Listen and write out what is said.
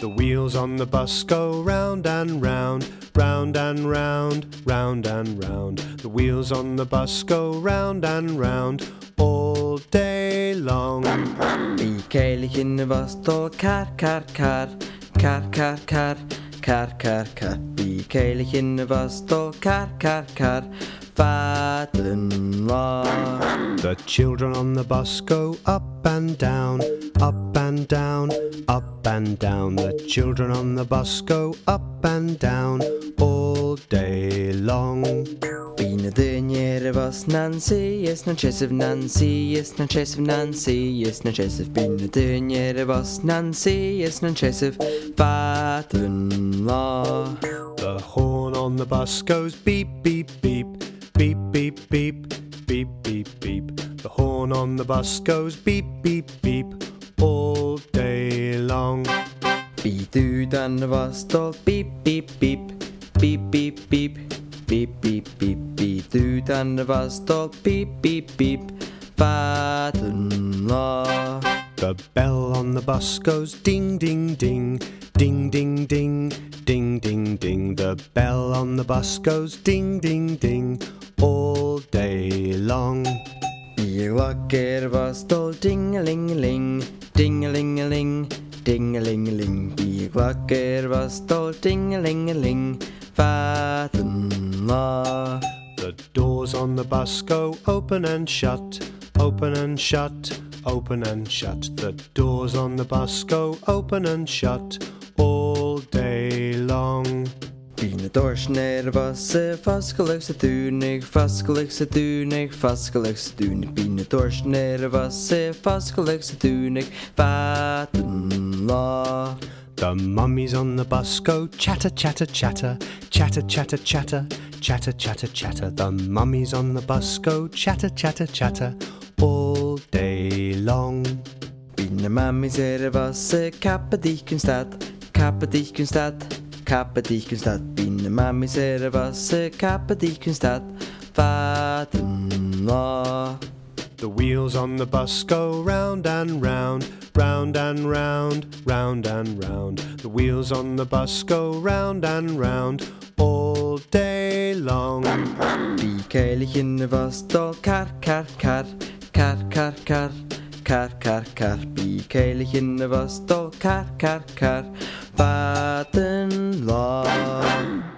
The wheels on the bus go round and round, round and round, round and round. The wheels on the bus go round and round all day long. Bí céilech in the bus tó car, car, car, car, car, car, car, car, car. Bí céilech in the bus tó car, car, car, fadlan lá. The children on the bus go up and down, up and down, up and down. The children on the bus go up and down all day long. Bí na duine ar a bus Nancy, is na chesif Nancy, is na chesif Nancy, is na chesif. Bí na duine ar a bus Nancy, is na chesif fadlan lá. The horn on the bus goes beep, beep, beep, beep, beep, beep, beep, beep, beep. The horn on the bus goes beep, beep, beep all day long. Bí dude an na bus tó beep, beep, beep, beep, beep, beep, beep, beep, beep. Bí dude an na bus tó beep, beep, beep, fadlan lá. The bell on the bus goes ding, ding, ding, ding, ding, ding, ding, ding, ding. The bell on the bus goes ding, ding, ding all day long. Bí wacker bus tó ding-a-ling-a-ling, ding-a-ling-a-ling, ding-a-ling-a-ling. Bí wacker bus tó ding-a-ling-a-ling, fadlan lá. The doors on the bus go open and shut, open and shut, open and shut. The doors on the bus go open and shut all day long. Bí na dóirsin ar a bus fascailech sa dúnig, fascailech sa dúnig, fascailech sa dúnig. Bí na dóirsin ar a bus fascailech sa dúnig, fadlan lá. The mummies on the bus go chatter, chatter, chatter, chatter, chatter, chatter, chatter, chatter, chatter. The mummies on the bus go chatter, chatter, chatter all day long. Bí na mammis ar a bus Kappadíkionstad, Kappadíkionstad, Kappadíkionstad. Bí na mammis ar a bus Kappadíkionstad, fadlan lá. The wheels on the bus go round and round, round and round, round and round. The wheels on the bus go round and round all day long. Bí céilech in the bus tó car, car, car, car, car, car, car, car, car. Bí céilech in the bus tó car, car, car, fadlan lá.